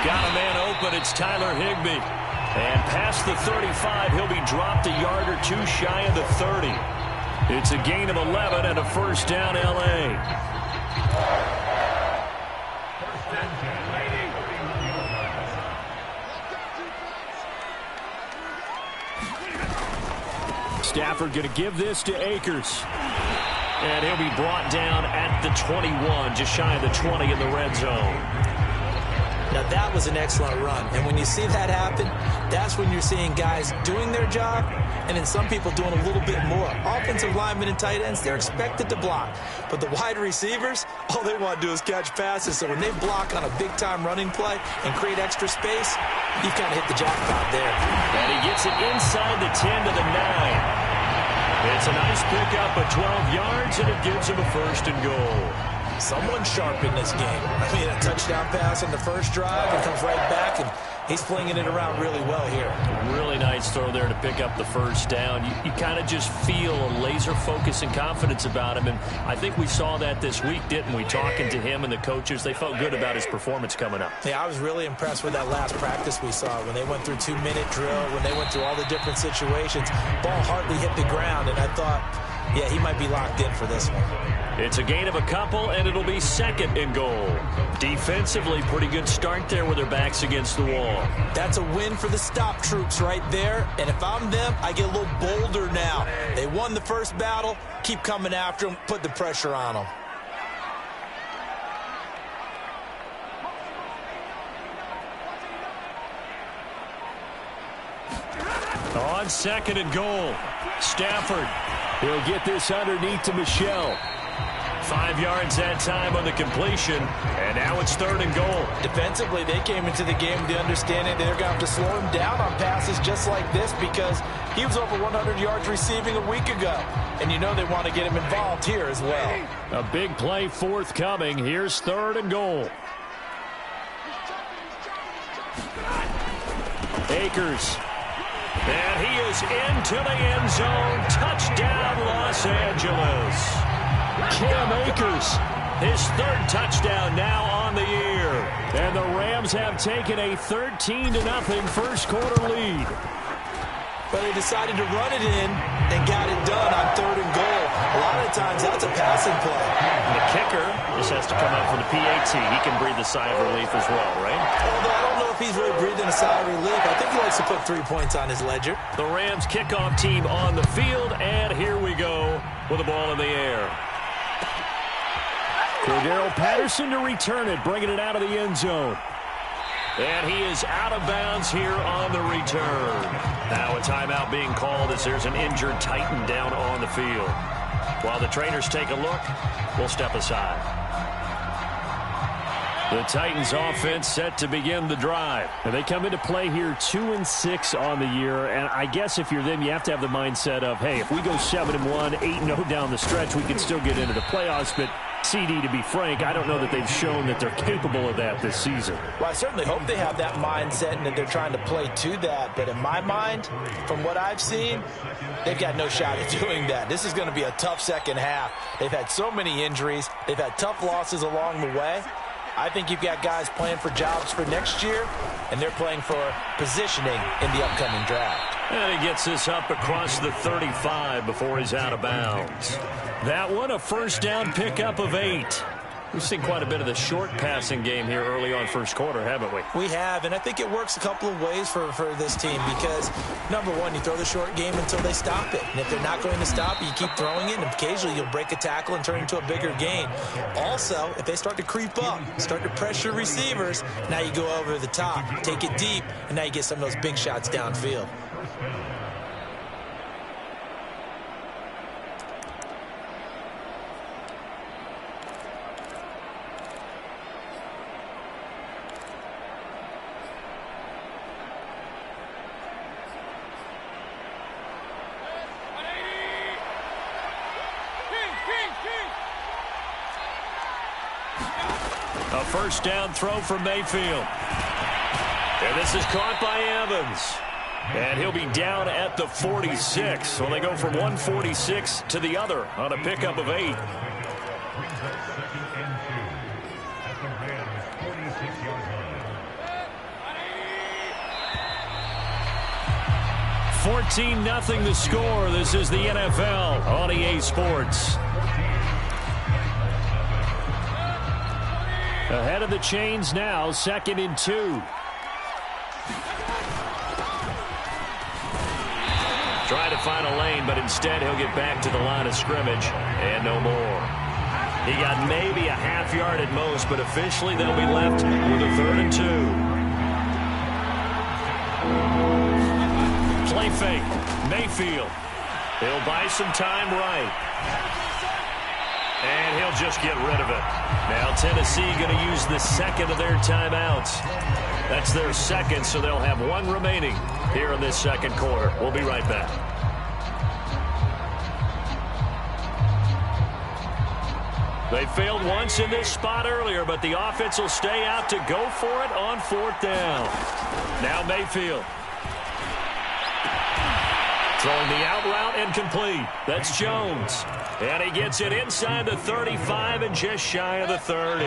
Got a man open. It's Tyler Higbee. And past the 35, he'll be dropped a yard or two shy of the 30. It's a gain of 11 and a first down, L.A. Stafford going to give this to Akers. And he'll be brought down at the 21, just shy of the 20 in the red zone. Now, that was an excellent run. And when you see that happen, that's when you're seeing guys doing their job and then some people doing a little bit more. Offensive linemen and tight ends, they're expected to block. But the wide receivers, all they want to do is catch passes. So when they block on a big-time running play and create extra space, you kind of hit the jackpot there. And he gets it inside the 10 to the 9. It's a nice pickup of 12 yards, and it gives him a first and goal. Someone sharp in this game. I mean, a touchdown pass on the first drive, and comes right back, and he's flinging it around really well here. Really nice throw there to pick up the first down. You kind of just feel a laser focus and confidence about him, and I think we saw that this week, didn't we? Talking to him and the coaches, they felt good about his performance coming up. Yeah, I was really impressed with that last practice we saw when they went through 2-minute drill, when they went through all the different situations. Ball hardly hit the ground, and I thought, yeah, he might be locked in for this one. It's a gain of a couple, and it'll be second and goal. Defensively, pretty good start there with their backs against the wall. That's a win for the stop troops right there, and if I'm them, I get a little bolder now. They won the first battle, keep coming after them, put the pressure on them. On second and goal, Stafford. He'll get this underneath to Michel. 5 yards that time on the completion, and now it's third and goal. Defensively, they came into the game with the understanding they're going to have to slow him down on passes just like this because he was over 100 yards receiving a week ago. And you know they want to get him involved here as well. A big play forthcoming. Here's third and goal. Akers. And he is into the end zone. Touchdown, Los Angeles. Cam Akers, his third touchdown now on the year. And the Rams have taken a 13-0 first quarter lead. But they decided to run it in and got it done on third and goal. A lot of times that's a passing play. And the kicker just has to come out for the PAT. He can breathe a sigh of relief as well, right? Although I don't know if he's really breathing a sigh of relief. I think he likes to put 3 points on his ledger. The Rams kickoff team on the field, and here we go with the ball in the air. Cordero Patterson to return it, bringing it out of the end zone. And he is out of bounds here on the return. Now a timeout being called as there's an injured Titan down on the field. While the trainers take a look, we'll step aside. The Titans offense set to begin the drive. And they come into play here 2-6 on the year. And I guess if you're them, you have to have the mindset of, hey, if we go 7-1, 8-0 down the stretch, we can still get into the playoffs. But CD, to be frank, I don't know that they've shown that they're capable of that this season. Well, I certainly hope they have that mindset and that they're trying to play to that. But in my mind, from what I've seen, they've got no shot at doing that. This is going to be a tough second half. They've had so many injuries. They've had tough losses along the way. I think you've got guys playing for jobs for next year, and they're playing for positioning in the upcoming draft. And he gets this up across the 35 before he's out of bounds. That one, a first down pickup of 8. We've seen quite a bit of the short passing game here early on first quarter, haven't we? We have, and I think it works a couple of ways for this team because, number one, you throw the short game until they stop it. And if they're not going to stop it, you keep throwing it, and occasionally you'll break a tackle and turn it into a bigger gain. Also, if they start to creep up, start to pressure receivers, now you go over the top, take it deep, and now you get some of those big shots downfield. A first down throw from Mayfield. And this is caught by Evans. And he'll be down at the 46. So they go from 146 to the other on a pickup of 8. 14-0 the score. This is the NFL on EA Sports. Ahead of the chains now, 2nd and 2. Trying to find a lane, but instead he'll get back to the line of scrimmage and no more. He got maybe a half yard at most, but officially they'll be left with a 3rd and 2. Play fake. Mayfield. He'll buy some time right. And he'll just get rid of it. Now Tennessee going to use the 2nd of their timeouts. That's their 2nd, so they'll have 1 remaining here in this 2nd quarter. We'll be right back. They failed once in this spot earlier, but the offense will stay out to go for it on 4th down. Now Mayfield. Throwing the out route and complete. That's Jones. And he gets it inside the 35 and just shy of the 30.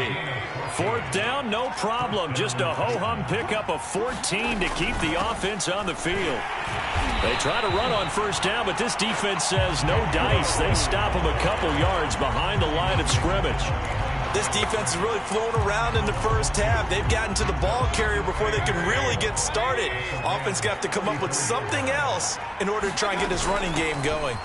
4th down, no problem. Just a ho-hum pickup of 14 to keep the offense on the field. They try to run on 1st down, but this defense says no dice. They stop them a couple yards behind the line of scrimmage. This defense is really flown around in the 1st half. They've gotten to the ball carrier before they can really get started. Offense got to come up with something else in order to try and get this running game going.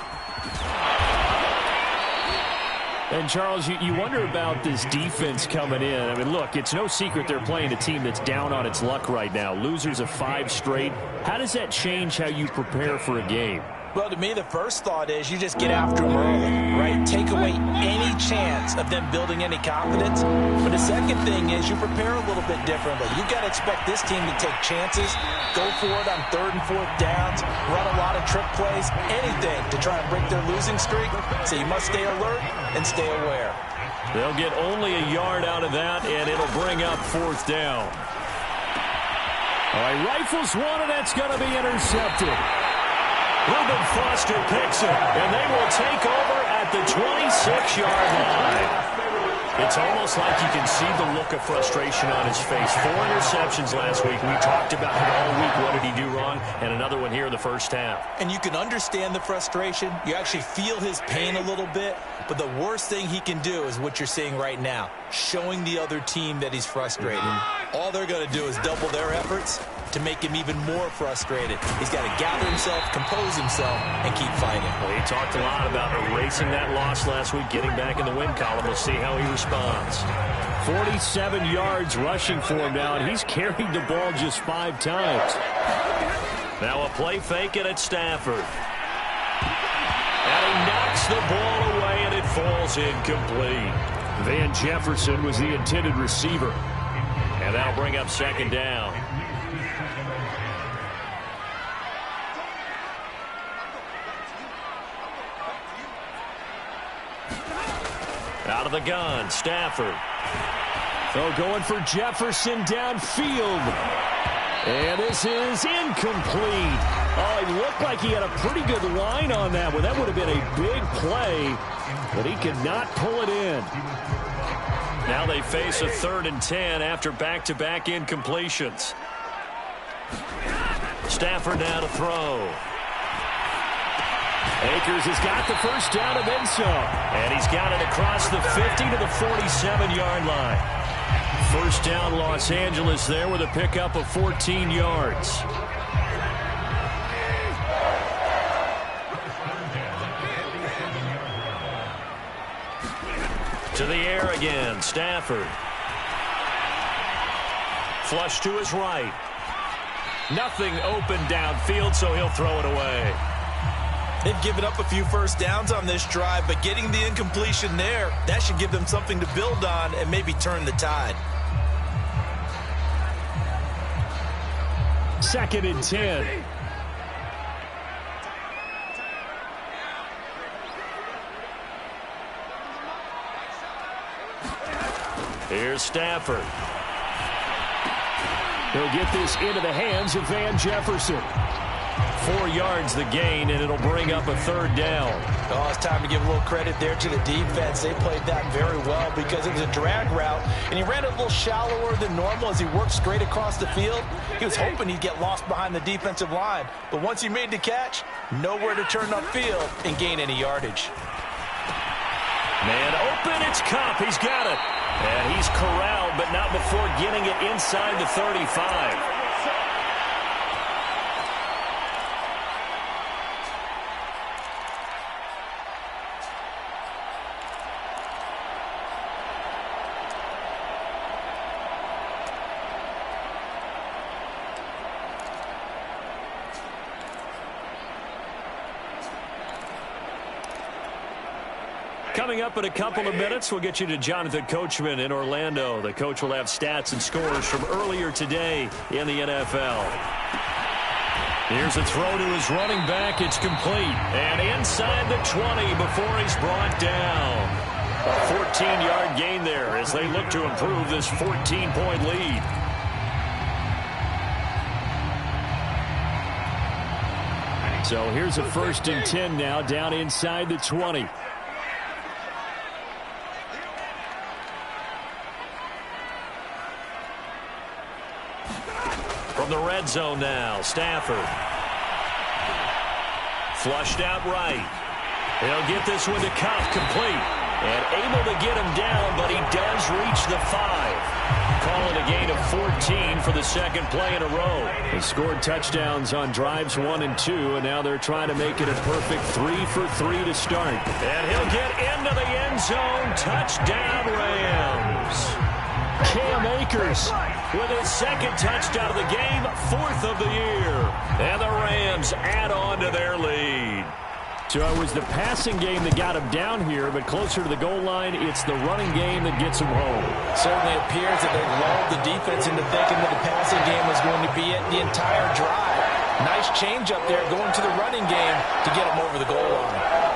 And, Charles, you wonder about this defense coming in. I mean, look, it's no secret they're playing a team that's down on its luck right now. Losers of 5 straight. How does that change how you prepare for a game? Well, to me, the first thought is you just get after them early, right? Take away any chance of them building any confidence. But the second thing is you prepare a little bit differently. You've got to expect this team to take chances, go for it on 3rd and 4th downs, run a lot of trick plays, anything to try and break their losing streak. So you must stay alert and stay aware. They'll get only a yard out of that, and it'll bring up 4th down. All right, rifles one, and that's going to be intercepted. Reuben Foster picks it, and they will take over at the 26-yard line. It's almost like you can see the look of frustration on his face. 4 interceptions last week. We talked about it all week. What did he do wrong? And another one here in the 1st half. And you can understand the frustration. You actually feel his pain a little bit. But the worst thing he can do is what you're seeing right now, showing the other team that he's frustrated. All they're going to do is double their efforts to make him even more frustrated. He's got to gather himself, compose himself, and keep fighting. Well, he talked a lot about erasing that loss last week, getting back in the win column. We'll see how he responds. 47 yards rushing for him now, and he's carried the ball just 5 times. Now a play fake, and it's Stafford. And he knocks the ball away, and it falls incomplete. Van Jefferson was the intended receiver. And that'll bring up 2nd down. Out of the gun, Stafford. So going for Jefferson downfield. And this is incomplete. Oh, he looked like he had a pretty good line on that one. That would have been a big play, but he could not pull it in. Now they face a 3rd and 10 after back-to-back incompletions. Stafford now to throw. Akers has got the 1st down and then some. And he's got it across the 50 to the 47-yard line. 1st down Los Angeles there with a pickup of 14 yards. To the air again, Stafford. Flush to his right. Nothing open downfield, so he'll throw it away. They've given up a few 1st downs on this drive, but getting the incompletion there, that should give them something to build on and maybe turn the tide. 2nd and 10. Here's Stafford. He'll get this into the hands of Van Jefferson. 4 yards the gain, and it'll bring up a 3rd down. Oh, it's time to give a little credit there to the defense. They played that very well because it was a drag route, and he ran a little shallower than normal as he worked straight across the field. He was hoping he'd get lost behind the defensive line, but once he made the catch, nowhere to turn upfield and gain any yardage. Man open, it's Kupp. He's got it. And he's corralled, but not before getting it inside the 35. Coming up in a couple of minutes, we'll get you to Jonathan Coachman in Orlando. The coach will have stats and scores from earlier today in the NFL. Here's a throw to his running back. It's complete. And inside the 20 before he's brought down. A 14-yard gain there as they look to improve this 14-point lead. So here's a 1st and 10 now down inside the 20. From the red zone now, Stafford. Flushed out right. He'll get this one to Kupp, complete. And able to get him down, but he does reach the 5. Call it a gain of 14 for the second play in a row. They scored touchdowns on drives 1 and 2, and now they're trying to make it a perfect 3 for 3 to start. And he'll get into the end zone. Touchdown, Rams. Cam Akers with his second touchdown of the game, 4th of the year. And the Rams add on to their lead. So it was the passing game that got him down here, but closer to the goal line, it's the running game that gets him home. Certainly appears that they lulled the defense into thinking that the passing game was going to be it the entire drive. Nice change up there going to the running game to get him over the goal line.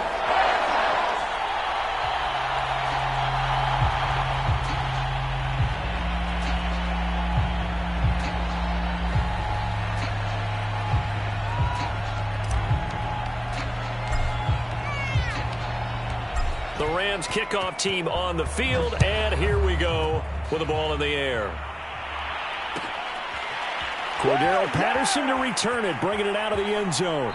The Rams kickoff team on the field, and here we go with the ball in the air. Cordero Patterson to return it, bringing it out of the end zone.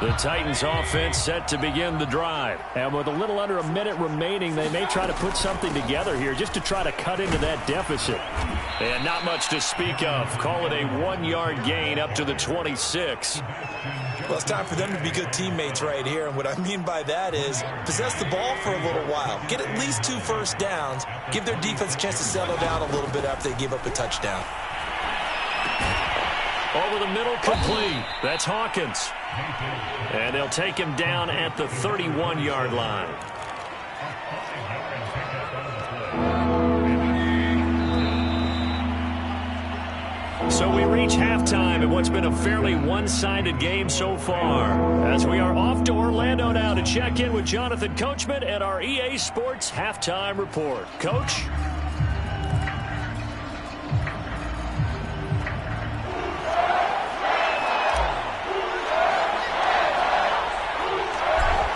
The Titans offense set to begin the drive. And with a little under a minute remaining, they may try to put something together here just to try to cut into that deficit. And not much to speak of. Call it a 1-yard gain up to the 26. Well, it's time for them to be good teammates right here. And what I mean by that is possess the ball for a little while. Get at least 2 first downs. Give their defense a chance to settle down a little bit after they give up a touchdown. Over the middle, complete. That's Hawkins. And they'll take him down at the 31-yard line. So we reach halftime in what's been a fairly one-sided game so far. As we are off to Orlando now to check in with Jonathan Coachman at our EA Sports Halftime Report. Coach?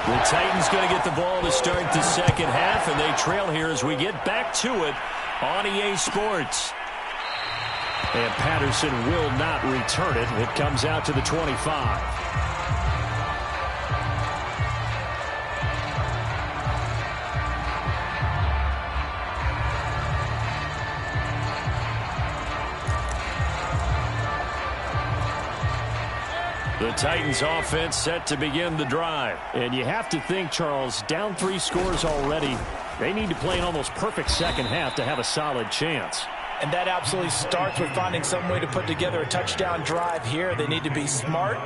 The Titans going to get the ball to start the second half, and they trail here as we get back to it on EA Sports. And Patterson will not return it. It comes out to the 25. The Titans offense set to begin the drive. And you have to think, Charles, down 3 scores already. They need to play an almost perfect second half to have a solid chance. And that absolutely starts with finding some way to put together a touchdown drive here. They need to be smart,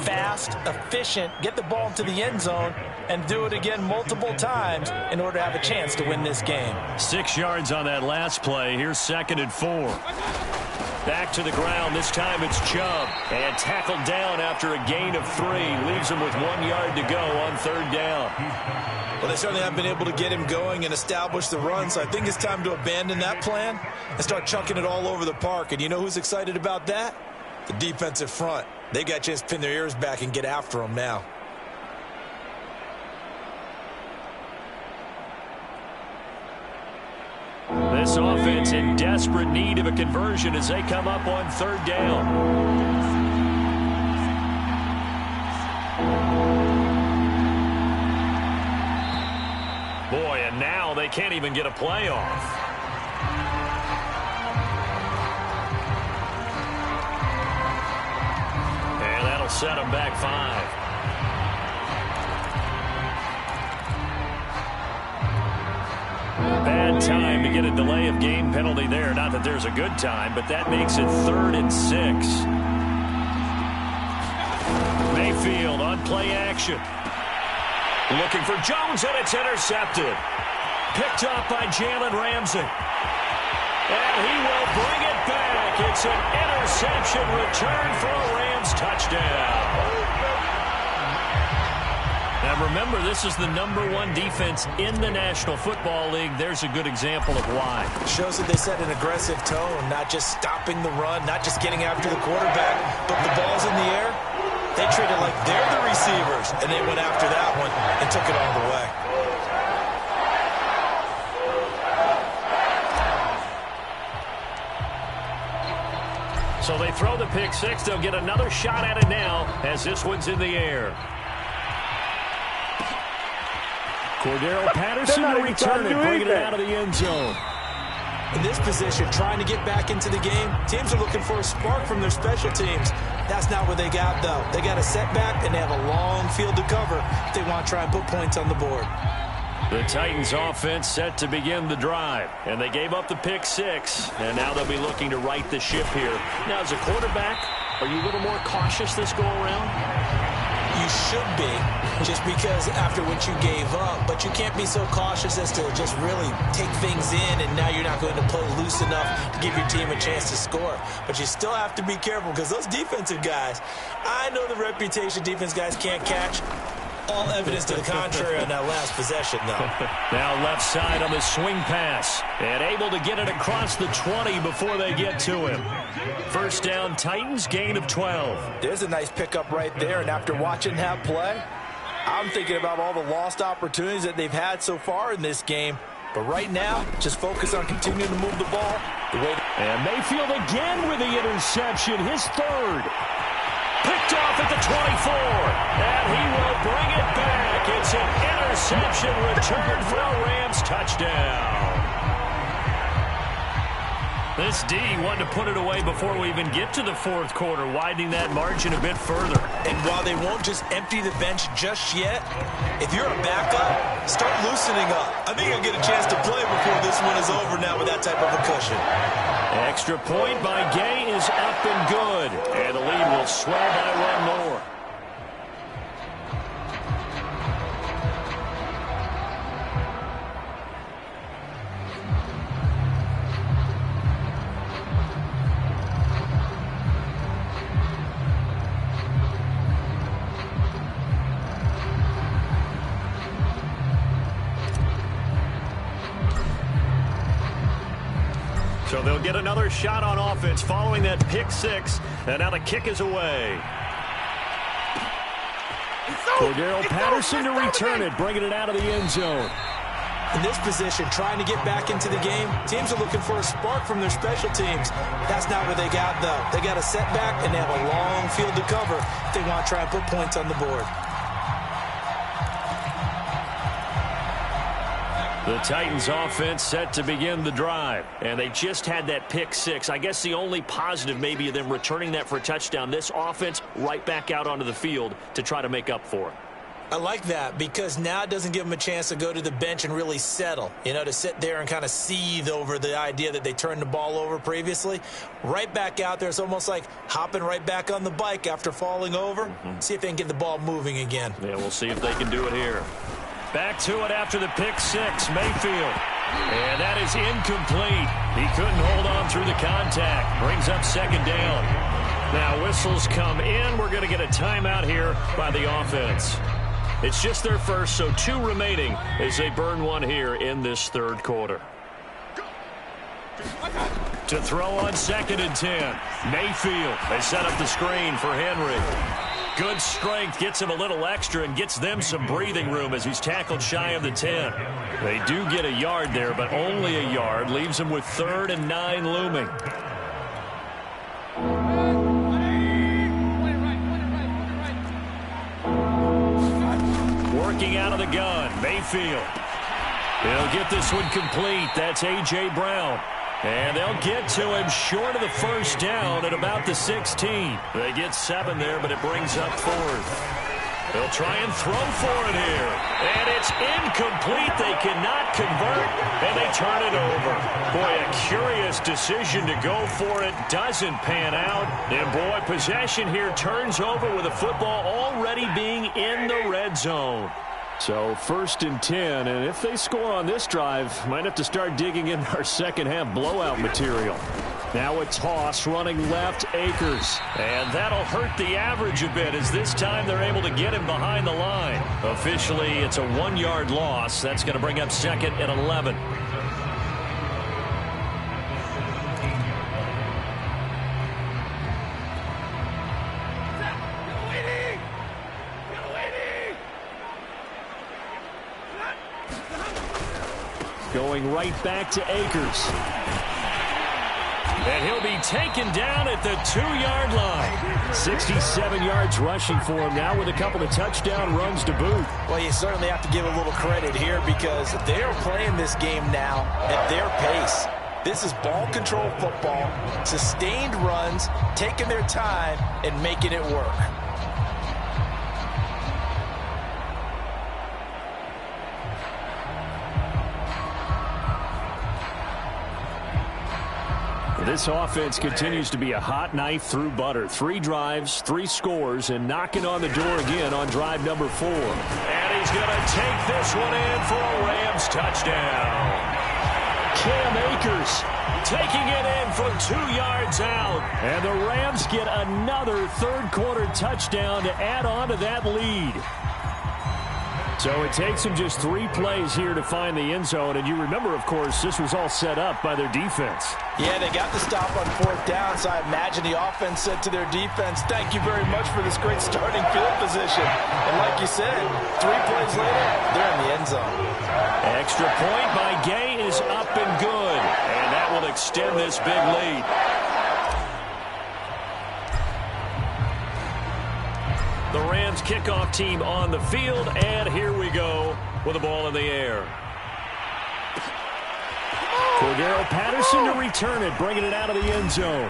fast, efficient, get the ball into the end zone, and do it again multiple times in order to have a chance to win this game. 6 yards on that last play. Here's 2nd and 4. Back to the ground. This time it's Chubb. And tackled down after a gain of 3. Leaves him with 1 yard to go on 3rd down. Well, they certainly have been able to get him going and establish the run, so I think it's time to abandon that plan and start chucking it all over the park. And you know who's excited about that? The defensive front. They got a chance to pin their ears back and get after him now. This offense in desperate need of a conversion as they come up on 3rd down. Boy, and now they can't even get a play off. And that'll set them back 5. Bad time to get a delay of game penalty there. Not that there's a good time, but that makes it 3rd and 6. Mayfield on play action. Looking for Jones, and it's intercepted. Picked off by Jalen Ramsey. And he will bring it back. It's an interception return for a Rams touchdown. Now remember, this is the #1 defense in the National Football League. There's a good example of why. Shows that they set an aggressive tone, not just stopping the run, not just getting after the quarterback, but the ball's in the air. They treat it like they're the receivers, and they went after that one and took it all the way. So they throw the pick 6. They'll get another shot at it now as this one's in the air. Cordero Patterson to return it, bringing it out of the end zone. In this position, trying to get back into the game, teams are looking for a spark from their special teams. That's not what they got, though. They got a setback, and they have a long field to cover if they want to try and put points on the board. The Titans offense set to begin the drive, and they gave up the pick 6, and now they'll be looking to right the ship here. Now, as a quarterback, are you a little more cautious this go-around? You should be, just because after what you gave up, but you can't be so cautious as to just really take things in, and now you're not going to play loose enough to give your team a chance to score. But you still have to be careful, because those defensive guys, I know the reputation defense guys can't catch. All evidence to the contrary on that last possession, though. Now left side on the swing pass, and able to get it across the 20 before they get to him. 1st down, Titans, gain of 12. There's a nice pickup right there, and after watching that play, I'm thinking about all the lost opportunities that they've had so far in this game. But right now, just focus on continuing to move the ball. And Mayfield again with the interception, his 3rd. Picked off at the 24, and he will bring it back. It's an interception return for a Rams touchdown. This D wanted to put it away before we even get to the 4th quarter, widening that margin a bit further. And while they won't just empty the bench just yet, if you're a backup, start loosening up. I think you'll get a chance to play before this one is over now with that type of a cushion. Extra point by Gay is up and good. And the lead will swell by 1 more. So they'll get another shot on offense following that pick 6. And now the kick is away. Cordero Patterson to return it, bringing it out of the end zone. In this position, trying to get back into the game, teams are looking for a spark from their special teams. That's not what they got, though. They got a setback, and they have a long field to cover if they want to try and put points on the board. The Titans offense set to begin the drive, and they just had that pick 6. I guess the only positive maybe of them returning that for a touchdown. This offense right back out onto the field to try to make up for it. I like that because now it doesn't give them a chance to go to the bench and really settle, you know, to sit there and kind of seethe over the idea that they turned the ball over previously. Right back out there, it's almost like hopping right back on the bike after falling over. See if they can get the ball moving again. Yeah, we'll see if they can do it here. Back to it after the pick 6, Mayfield. And that is incomplete. He couldn't hold on through the contact. Brings up second down. Now whistles come in. We're going to get a timeout here by the offense. It's just their first, so 2 remaining as they burn one here in this third quarter. To throw on 2nd and 10. Mayfield. They set up the screen for Henry. Good strength, gets him a little extra and gets them some breathing room as he's tackled shy of the 10. They do get a yard there, but only a yard. Leaves them with 3rd and 9 looming. Working out of the gun, Mayfield. He'll get this one complete. That's A.J. Brown. And they'll get to him short of the first down at about the 16. They get 7 there, but it brings up 4th. They'll try and throw for it here. And it's incomplete. They cannot convert, and they turn it over. Boy, a curious decision to go for it. Doesn't pan out. And, boy, possession here turns over with the football already being in the red zone. So 1st and 10, and if they score on this drive, might have to start digging in our second-half blowout material. Now a toss running left, Akers. And that'll hurt the average a bit as this time they're able to get him behind the line. Officially, it's a 1-yard loss. That's going to bring up 2nd and 11. Going right back to Akers. And he'll be taken down at the 2-yard line. 67 yards rushing for him now with a couple of touchdown runs to boot. Well, you certainly have to give a little credit here because they are playing this game now at their pace. This is ball control football, sustained runs, taking their time and making it work. This offense continues to be a hot knife through butter. 3 drives, 3 scores, and knocking on the door again on drive number 4. And he's going to take this one in for a Rams touchdown. Cam Akers taking it in from 2 yards out. And the Rams get another third-quarter touchdown to add on to that lead. So it takes them just 3 plays here to find the end zone. And you remember, of course, this was all set up by their defense. Yeah, they got the stop on 4th down, so I imagine the offense said to their defense, thank you very much for this great starting field position. And like you said, 3 plays later, they're in the end zone. Extra point by Gay is up and good. And that will extend this big lead. The Rams kickoff team on the field, and here we go with the ball in the air. Cordero Patterson to return it, bringing it out of the end zone.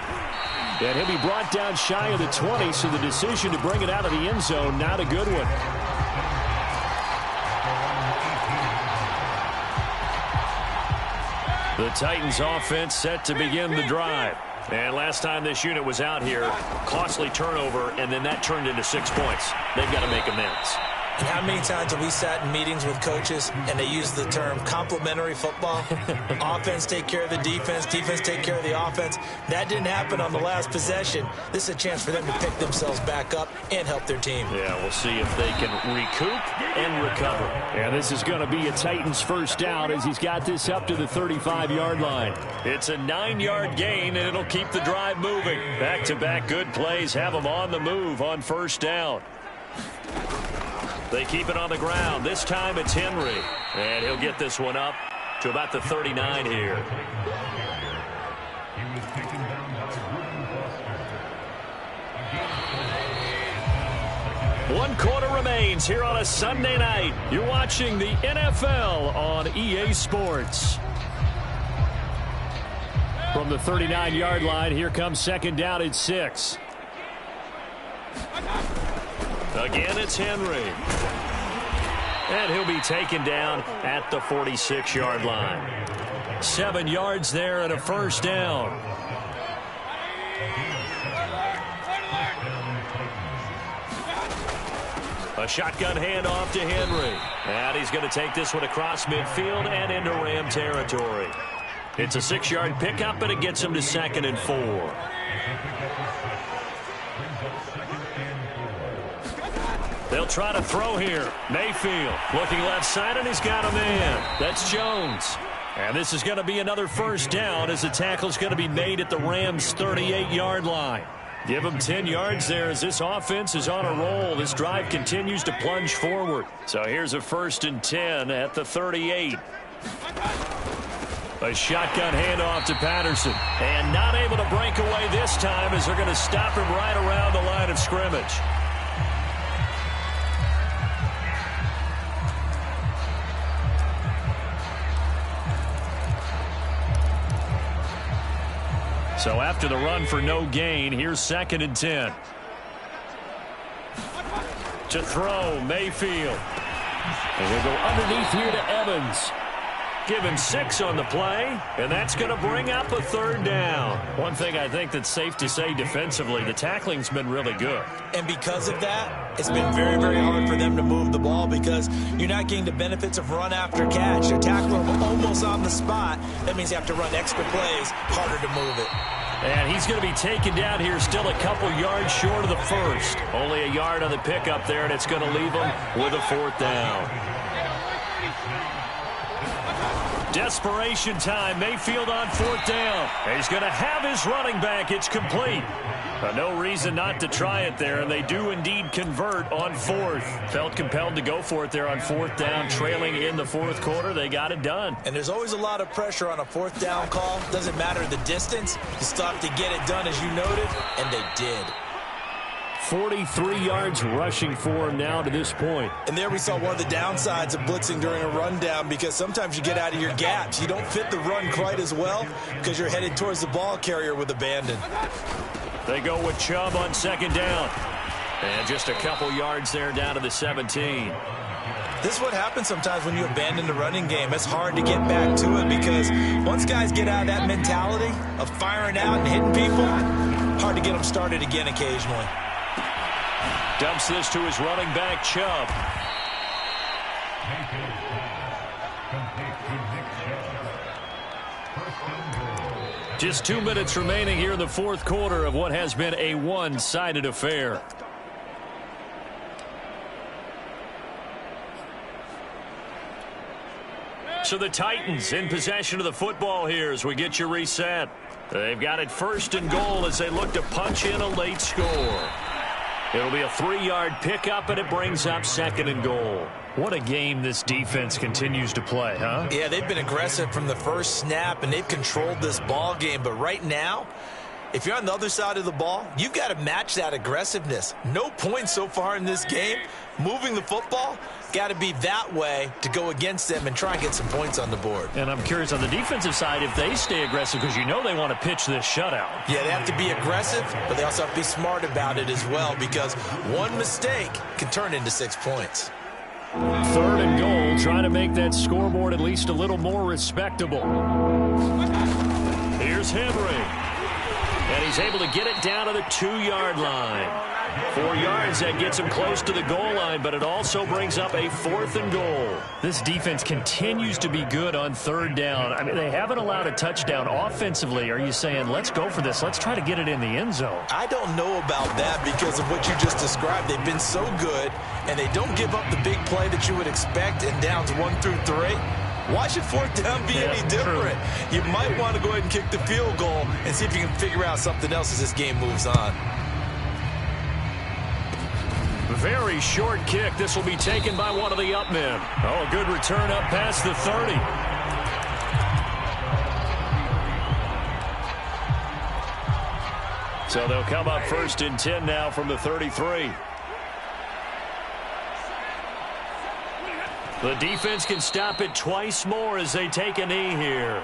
And he'll be brought down shy of the 20, so the decision to bring it out of the end zone, not a good one. The Titans offense set to begin the drive. And last time this unit was out here, costly turnover, and then that turned into 6 points. They've got to make amends. And how many times have we sat in meetings with coaches and they use the term complementary football? Offense take care of the defense, defense take care of the offense. That didn't happen on the last possession. This is a chance for them to pick themselves back up and help their team. Yeah, we'll see if they can recoup and recover. And this is going to be a Titans first down as he's got this up to the 35-yard line. It's a 9-yard gain, and it'll keep the drive moving. Back-to-back good plays have them on the move on first down. They keep it on the ground. This time it's Henry. And he'll get this one up to about the 39 here. One quarter remains here on a Sunday night. You're watching the NFL on EA Sports. From the 39-yard line, here comes second down at 6. Again, it's Henry. And he'll be taken down at the 46-yard line. 7 yards there and a first down. A shotgun handoff to Henry. And he's going to take this one across midfield and into Ram territory. It's a 6-yard pickup, and it gets him to 2nd and 4. They'll try to throw here. Mayfield looking left side, and he's got a man. That's Jones. And this is going to be another first down as the tackle's going to be made at the Rams' 38-yard line. Give them 10 yards there as this offense is on a roll. This drive continues to plunge forward. So here's a 1st and 10 at the 38. A shotgun handoff to Patterson. And not able to break away this time as they're going to stop him right around the line of scrimmage. So after the run for no gain, here's 2nd and 10. To throw, Mayfield. And we'll go underneath here to Evans. Give him 6 on the play, and that's going to bring up a 3rd down. One thing I think that's safe to say defensively, the tackling's been really good. And because of that, it's been very, very hard for them to move the ball because you're not getting the benefits of run after catch. They're tackling almost on the spot. That means you have to run extra plays, harder to move it. And he's going to be taken down here still a couple yards short of the 1st. Only a yard on the pickup there, and it's going to leave him with a 4th down. Desperation time. Mayfield on 4th down. And he's going to have his running back. It's complete. No reason not to try it there, and they do indeed convert on 4th. Felt compelled to go for it there on 4th down, trailing in the 4th quarter. They got it done. And there's always a lot of pressure on a 4th down call. Doesn't matter the distance. You still have to get it done, as you noted, and they did. 43 yards rushing for him now to this point. And there we saw one of the downsides of blitzing during a rundown because sometimes you get out of your gaps. You don't fit the run quite as well because you're headed towards the ball carrier with abandon. They go with Chubb on 2nd down. And just a couple yards there down to the 17. This is what happens sometimes when you abandon the running game. It's hard to get back to it because once guys get out of that mentality of firing out and hitting people, hard to get them started again occasionally. Dumps this to his running back, Chubb. Just 2 minutes remaining here in the 4th quarter of what has been a one-sided affair. So the Titans in possession of the football here as we get you reset. They've got it 1st and goal as they look to punch in a late score. It'll be a 3-yard pickup, and it brings up 2nd and goal. What a game this defense continues to play, huh? Yeah, they've been aggressive from the first snap, and they've controlled this ball game. But right now, if you're on the other side of the ball, you've got to match that aggressiveness. No points so far in this game. Moving the football, got to be that way to go against them and try and get some points on the board. And I'm curious on the defensive side if they stay aggressive because you know they want to pitch this shutout. Yeah, they have to be aggressive, but they also have to be smart about it as well because one mistake can turn into 6 points. 3rd and goal, trying to make that scoreboard at least a little more respectable. Here's Henry. And he's able to get it down to the 2-yard line. 4 yards, that gets him close to the goal line, but it also brings up a 4th and goal. This defense continues to be good on 3rd down. I mean, they haven't allowed a touchdown offensively. Are you saying, let's go for this, let's try to get it in the end zone? I don't know about that because of what you just described. They've been so good, and they don't give up the big play that you would expect in downs 1 through 3. Why should 4th down be any different? True. You might want to go ahead and kick the field goal and see if you can figure out something else as this game moves on. Very short kick. This will be taken by one of the up men. Oh, a good return up past the 30. So they'll come up 1st and 10 now from the 33. The defense can stop it twice more as they take a knee here.